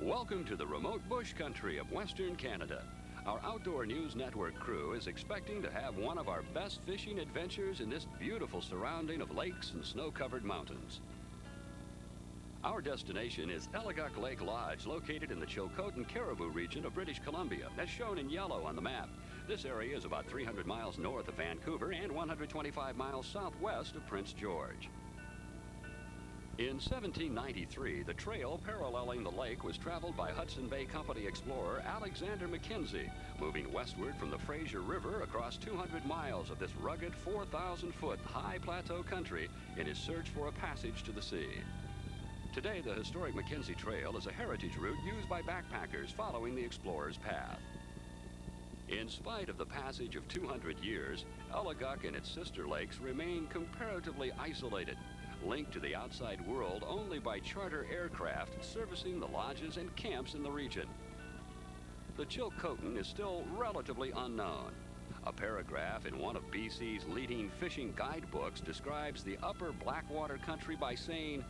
Welcome to the remote bush country of Western Canada. Our Outdoor News Network crew is expecting to have one of our best fishing adventures in this beautiful surrounding of lakes and snow-covered mountains. Our destination is Eliguk Lake Lodge, located in the Chilcotin Caribou region of British Columbia, as shown in yellow on the map. This area is about 300 miles north of Vancouver and 125 miles southwest of Prince George. In 1793, the trail paralleling the lake was traveled by Hudson Bay Company explorer Alexander Mackenzie, moving westward from the Fraser River across 200 miles of this rugged 4,000-foot high plateau country in his search for a passage to the sea. Today, the historic Mackenzie Trail is a heritage route used by backpackers following the explorer's path. In spite of the passage of 200 years, Eliguk and its sister lakes remain comparatively isolated, linked to the outside world only by charter aircraft servicing the lodges and camps in the region. The Chilcotin is still relatively unknown. A paragraph in one of BC's leading fishing guidebooks describes the upper Blackwater country by saying,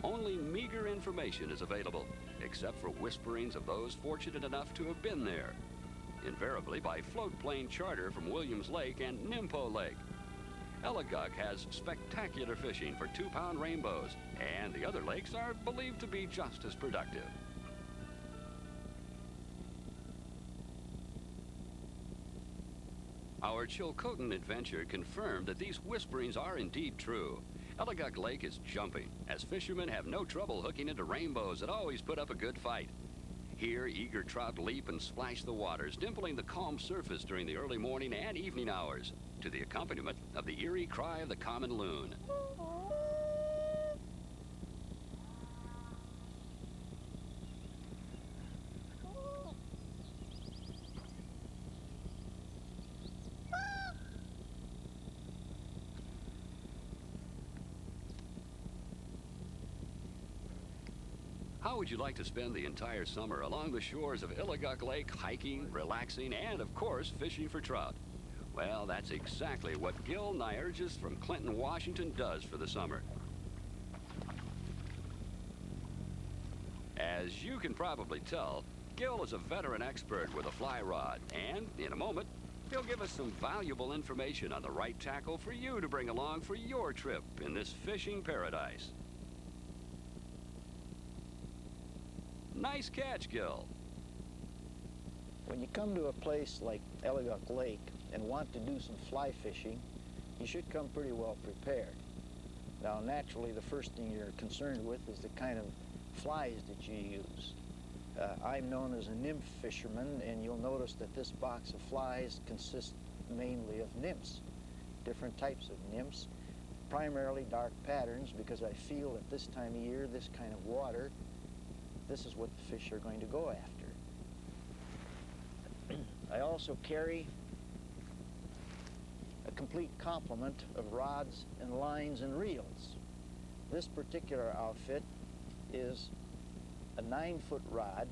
"Only meager information is available, except for whisperings of those fortunate enough to have been there," invariably by float plane charter from Williams Lake and Nimpo Lake. Eliguk has spectacular fishing for 2-pound rainbows, and the other lakes are believed to be just as productive. Our Chilcotin adventure confirmed that these whisperings are indeed true. Eliguk Lake is jumping, as fishermen have no trouble hooking into rainbows that always put up a good fight. Here, eager trout leap and splash the waters, dimpling the calm surface during the early morning and evening hours, to the accompaniment of the eerie cry of the common loon. How would you like to spend the entire summer along the shores of Eliguk Lake, hiking, relaxing, and, of course, fishing for trout? Well, that's exactly what Gil Nyerges from Clinton, Washington does for the summer. As you can probably tell, Gil is a veteran expert with a fly rod, and in a moment, he'll give us some valuable information on the right tackle for you to bring along for your trip in this fishing paradise. Nice catch, Gil. When you come to a place like Eliguk Lake and want to do some fly fishing, you should come pretty well prepared. Now, naturally, the first thing you're concerned with is the kind of flies that you use. I'm known as a nymph fisherman, and you'll notice that this box of flies consists mainly of nymphs, different types of nymphs, primarily dark patterns, because I feel at this time of year, this kind of water, this is what the fish are going to go after. I also carry a complete complement of rods and lines and reels. This particular outfit is a 9-foot rod.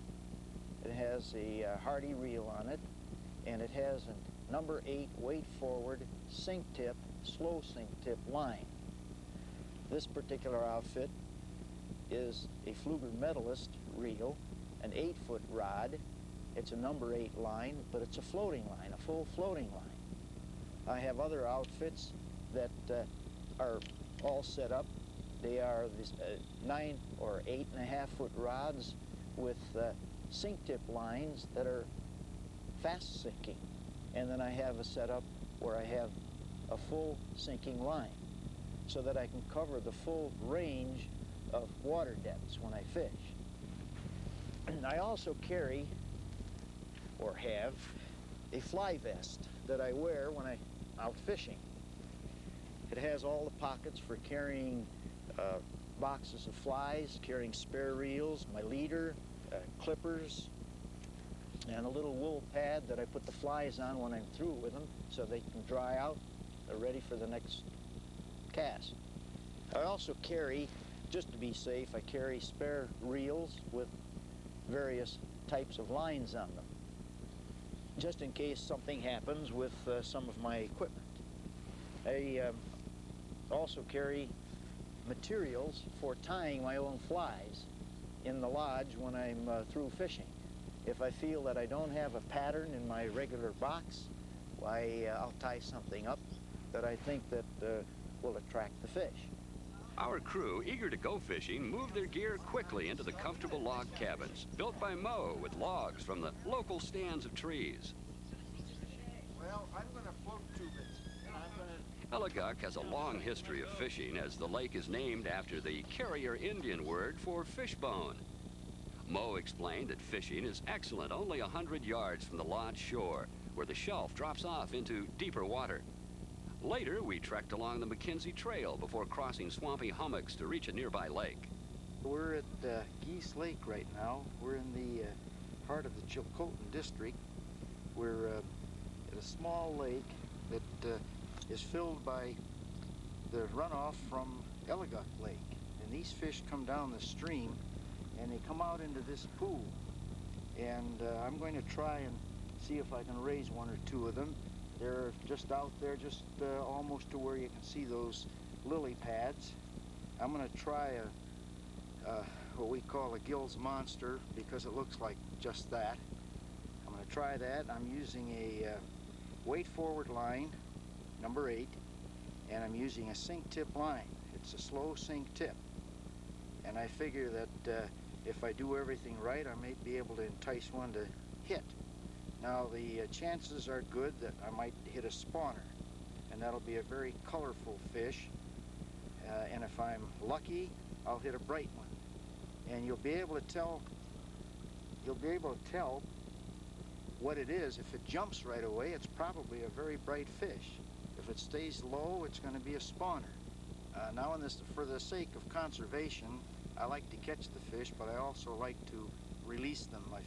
It has a Hardy reel on it, and it has a number 8 weight forward sink tip, slow sink tip line. This particular outfit is a Fluger Medalist reel, an 8-foot rod. It's a number 8 line, but it's a floating line, a full floating line. I have other outfits that are all set up. They are these 9 or 8.5-foot rods with sink tip lines that are fast sinking. And then I have a setup where I have a full sinking line so that I can cover the full range of water depths when I fish. I also carry, or have, a fly vest that I wear when I'm out fishing. It has all the pockets for carrying boxes of flies, carrying spare reels, my leader, clippers, and a little wool pad that I put the flies on when I'm through with them so they can dry out. They're ready for the next cast. I also carry, just to be safe, I carry spare reels with various types of lines on them, just in case something happens with some of my equipment. I also carry materials for tying my own flies. in the lodge when I'm through fishing. If I feel that I don't have a pattern in my regular box, why, I'll tie something up that I think that will attract the fish. Our crew, eager to go fishing, moved their gear quickly into the comfortable log cabins built by Mo with logs from the local stands of trees. Well, I'm going to float tube it, and I'm going to... Eliguk has a long history of fishing, as the lake is named after the Carrier Indian word for fishbone. Mo explained that fishing is excellent only 100 yards from the lodge shore, where the shelf drops off into deeper water. Later, we trekked along the McKenzie Trail before crossing swampy hummocks to reach a nearby lake. We're at Geese Lake right now. We're in the heart of the Chilcotin district. We're at a small lake that is filled by the runoff from Eliguk Lake. And these fish come down the stream and they come out into this pool. And I'm going to try and see if I can raise one or two of them. They're just out there, just almost to where you can see those lily pads. I'm going to try what we call a Gill's Monster, because it looks like just that. I'm going to try that. I'm using a weight forward line, number 8, and I'm using a sink tip line. It's a slow sink tip. And I figure that if I do everything right, I may be able to entice one to hit. Now, the chances are good that I might hit a spawner, and that'll be a very colorful fish. And if I'm lucky, I'll hit a bright one. And you'll be able to tell what it is. If it jumps right away, it's probably a very bright fish. If it stays low, it's going to be a spawner. Now, for the sake of conservation, I like to catch the fish, but I also like to release them. I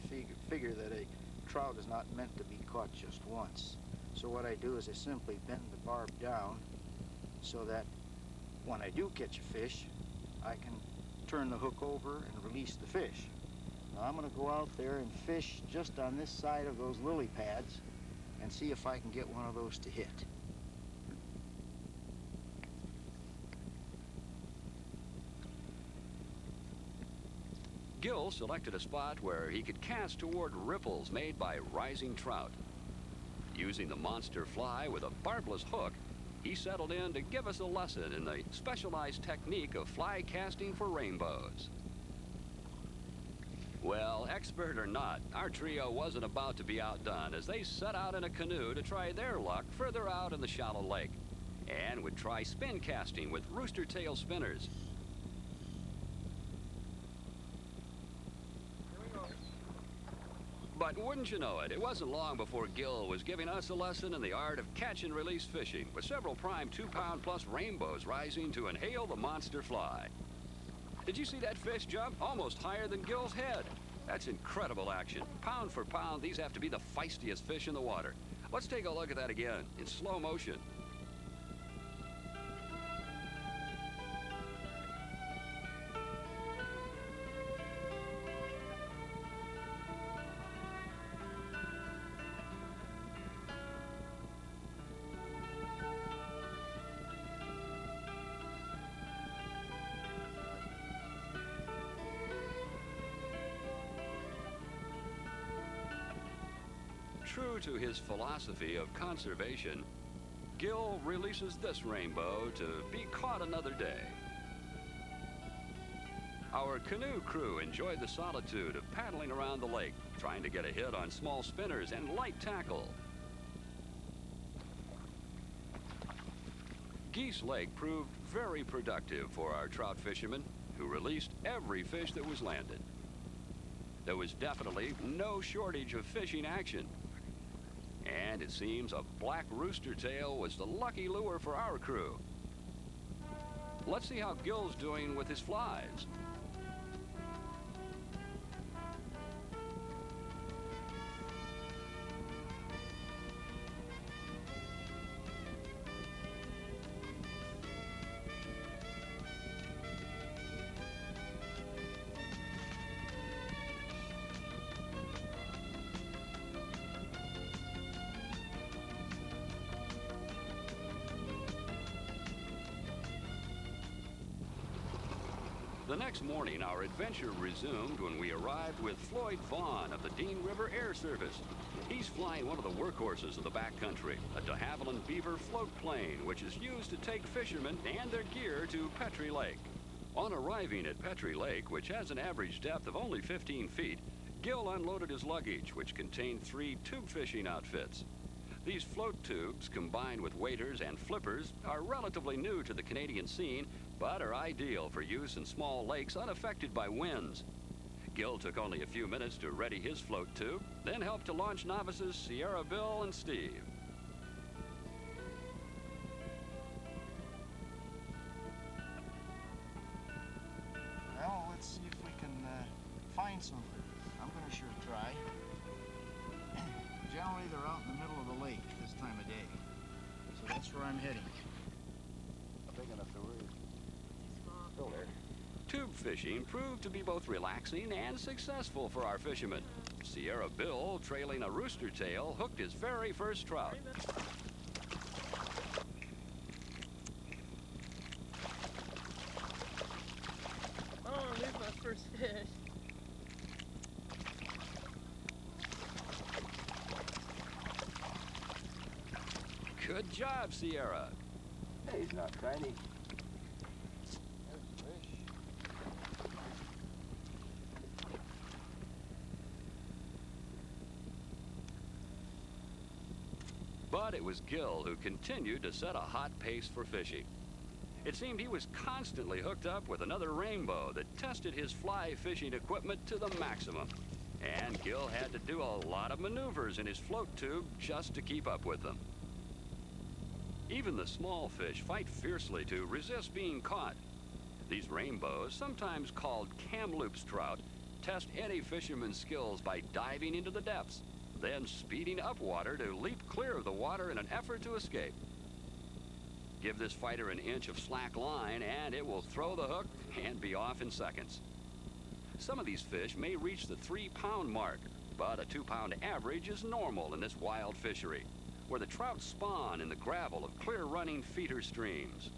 figure that a trout is not meant to be caught just once. So what I do is I simply bend the barb down so that when I do catch a fish, I can turn the hook over and release the fish. Now I'm going to go out there and fish just on this side of those lily pads and see if I can get one of those to hit. Gill selected a spot where he could cast toward ripples made by rising trout. Using the monster fly with a barbless hook, he settled in to give us a lesson in the specialized technique of fly casting for rainbows. Well, expert or not, our trio wasn't about to be outdone as they set out in a canoe to try their luck further out in the shallow lake, and would try spin casting with rooster tail spinners. But wouldn't you know it, it wasn't long before Gill was giving us a lesson in the art of catch and release fishing, with several prime 2-pound-plus rainbows rising to inhale the monster fly. Did you see that fish jump? Almost higher than Gill's head. That's incredible action. Pound for pound, these have to be the feistiest fish in the water. Let's take a look at that again, in slow motion. True to his philosophy of conservation, Gill releases this rainbow to be caught another day. Our canoe crew enjoyed the solitude of paddling around the lake, trying to get a hit on small spinners and light tackle. Geese Lake proved very productive for our trout fishermen, who released every fish that was landed. There was definitely no shortage of fishing action. And it seems a black rooster tail was the lucky lure for our crew. Let's see how Gill's doing with his flies. The next morning, our adventure resumed when we arrived with Floyd Vaughn of the Dean River Air Service. He's flying one of the workhorses of the backcountry, a de Havilland Beaver float plane, which is used to take fishermen and their gear to Petrie Lake. On arriving at Petrie Lake, which has an average depth of only 15 feet, Gil unloaded his luggage, which contained 3 tube fishing outfits. These float tubes, combined with waders and flippers, are relatively new to the Canadian scene, but are ideal for use in small lakes unaffected by winds. Gil took only a few minutes to ready his float tube, then helped to launch novices Sierra Bill and Steve. Well, let's see if we can find some. I'm going to sure try. Generally, they're out in the middle of the lake this time of day. So that's where I'm heading. Big enough to worry. Still there. Tube fishing proved to be both relaxing and successful for our fishermen. Sierra Bill, trailing a rooster tail, hooked his very first trout. Oh, there's my first fish. Good job, Sierra. Hey, he's not tiny. But it was Gil who continued to set a hot pace for fishing. It seemed he was constantly hooked up with another rainbow that tested his fly fishing equipment to the maximum. And Gil had to do a lot of maneuvers in his float tube just to keep up with them. Even the small fish fight fiercely to resist being caught. These rainbows, sometimes called Kamloops trout, test any fisherman's skills by diving into the depths, then speeding up water to leap clear of the water in an effort to escape. Give this fighter an inch of slack line and it will throw the hook and be off in seconds. Some of these fish may reach the 3-pound mark, but a 2-pound average is normal in this wild fishery, where the trout spawn in the gravel of clear-running feeder streams.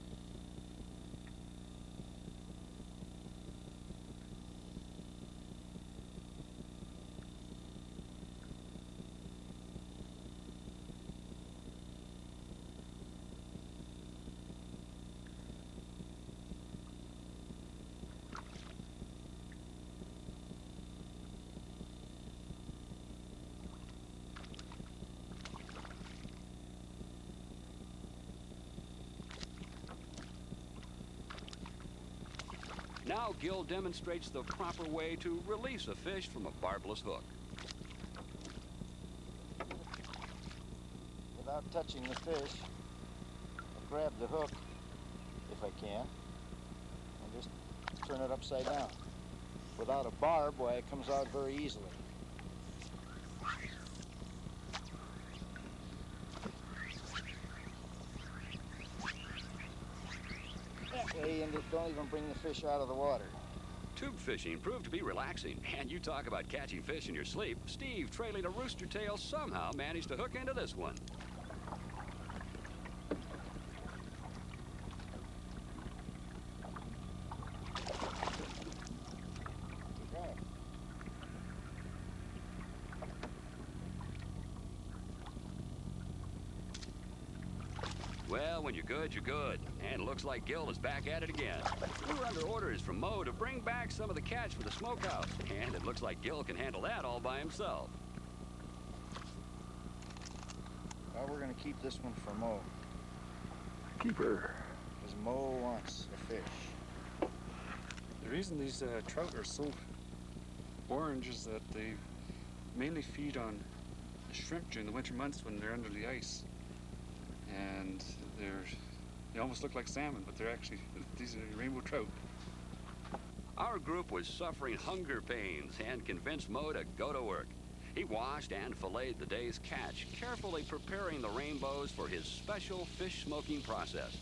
Now Gil demonstrates the proper way to release a fish from a barbless hook. Without touching the fish, I'll grab the hook, if I can, and just turn it upside down. Without a barb, why, it comes out very easily. That way, and don't even bring the fish out of the water. Tube fishing proved to be relaxing, and you talk about catching fish in your sleep. Steve, trailing a rooster tail, somehow managed to hook into this one. Well, when you're good, you're good. And it looks like Gil is back at it again. We were under orders from Mo to bring back some of the catch for the smokehouse, and it looks like Gil can handle that all by himself. Well, we're going to keep this one for Mo. Keeper. Because Mo wants the fish. The reason these trout are so orange is that they mainly feed on shrimp during the winter months when they're under the ice. And they almost look like salmon, but they're actually, these are rainbow trout. Our group was suffering hunger pains and convinced Mo to go to work. He washed and filleted the day's catch, carefully preparing the rainbows for his special fish smoking process.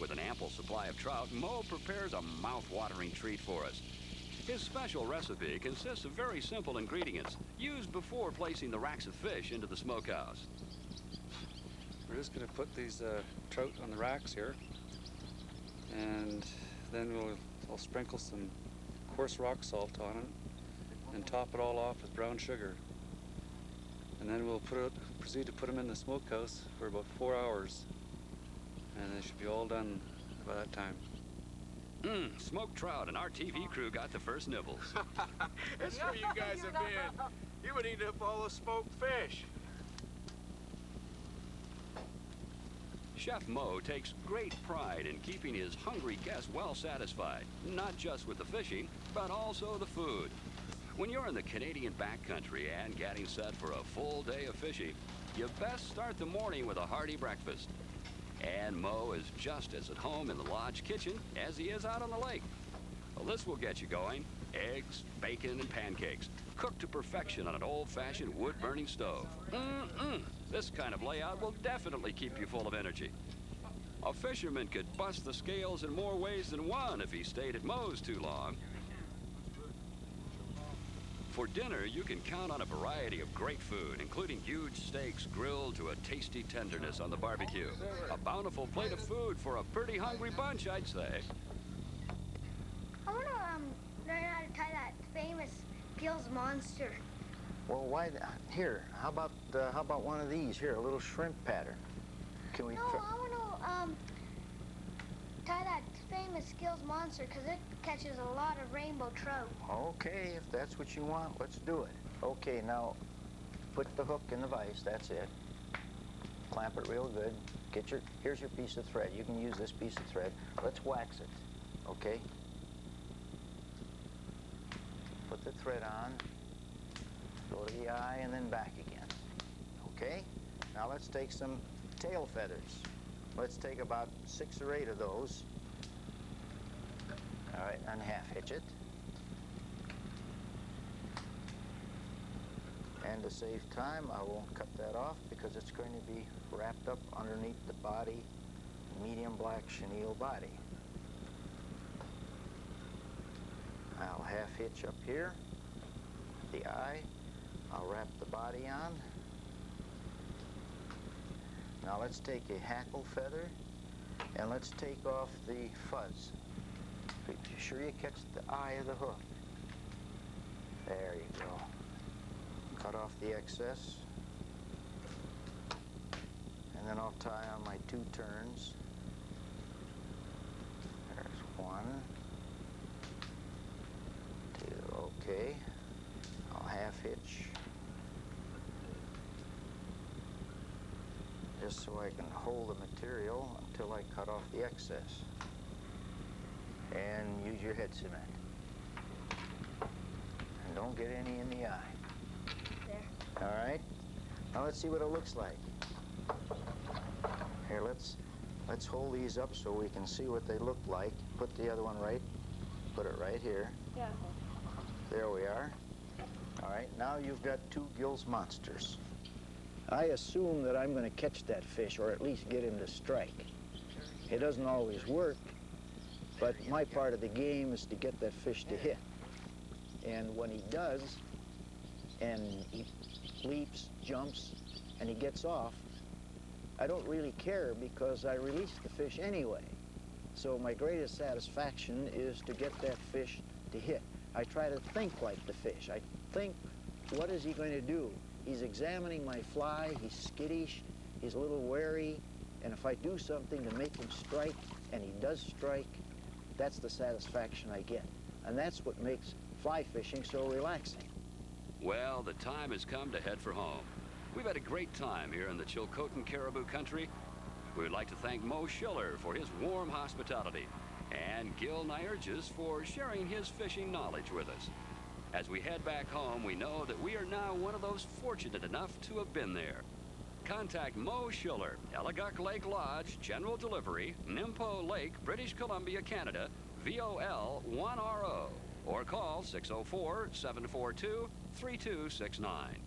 With an ample supply of trout, Mo prepares a mouth-watering treat for us. His special recipe consists of very simple ingredients used before placing the racks of fish into the smokehouse. We're just going to put these trout on the racks here, and then we'll we'll sprinkle some coarse rock salt on it and top it all off with brown sugar. And then we'll proceed to put them in the smokehouse for about 4 hours. And they should be all done by that time. Smoked trout, and our TV crew got the first nibbles. That's where you guys have been. You would eat up all the smoked fish. Chef Mo takes great pride in keeping his hungry guests well satisfied, not just with the fishing, but also the food. When you're in the Canadian backcountry and getting set for a full day of fishing, you best start the morning with a hearty breakfast. And Mo is just as at home in the lodge kitchen as he is out on the lake. Well, this will get you going. Eggs, bacon, and pancakes, cooked to perfection on an old-fashioned wood-burning stove. This kind of layout will definitely keep you full of energy. A fisherman could bust the scales in more ways than one if he stayed at Mo's too long. For dinner, you can count on a variety of great food, including huge steaks grilled to a tasty tenderness on the barbecue. A bountiful plate of food for a pretty hungry bunch, I'd say. I want to learn how to tie that famous Gill's monster. Well, why? Here, how about one of these? Here, a little shrimp pattern. Can we? No, I want to tie that famous Gill's monster because it catches a lot of rainbow trout. Okay, if that's what you want, let's do it. Okay, now put the hook in the vise. That's it. Clamp it real good. Here's your piece of thread. You can use this piece of thread. Let's wax it. Okay. Put the thread on. Go to the eye and then back again. Okay? Now let's take some tail feathers. Let's take about 6 or 8 of those. All right, unhalf hitch it. And to save time, I won't cut that off because it's going to be wrapped up underneath the body, medium black chenille body. I'll half hitch up here, the eye. I'll wrap the body on. Now let's take a hackle feather and let's take off the fuzz. Be sure you catch the eye of the hook. There you go. Cut off the excess. And then I'll tie on my 2 turns. There's 1, 2, okay. I'll half hitch. Just so I can hold the material until I cut off the excess. And use your head cement. And don't get any in the eye. There. All right. Now let's see what it looks like. Here, let's hold these up so we can see what they look like. Put the other one right. Put it right here. Yeah. There we are. All right. Now you've got 2 Gill's monsters. I assume that I'm going to catch that fish, or at least get him to strike. It doesn't always work, but my part of the game is to get that fish to hit. And when he does, and he leaps, jumps, and he gets off, I don't really care because I release the fish anyway. So my greatest satisfaction is to get that fish to hit. I try to think like the fish. I think, what is he going to do? He's examining my fly, he's skittish, he's a little wary, and if I do something to make him strike, and he does strike, that's the satisfaction I get. And that's what makes fly fishing so relaxing. Well, the time has come to head for home. We've had a great time here in the Chilcotin Caribou Country. We would like to thank Mo Schiller for his warm hospitality, and Gil Nyerges for sharing his fishing knowledge with us. As we head back home, we know that we are now one of those fortunate enough to have been there. Contact Mo Schiller, Eliguk Lake Lodge, General Delivery, Nimpo Lake, British Columbia, Canada, VOL 1RO, or call 604-742-3269.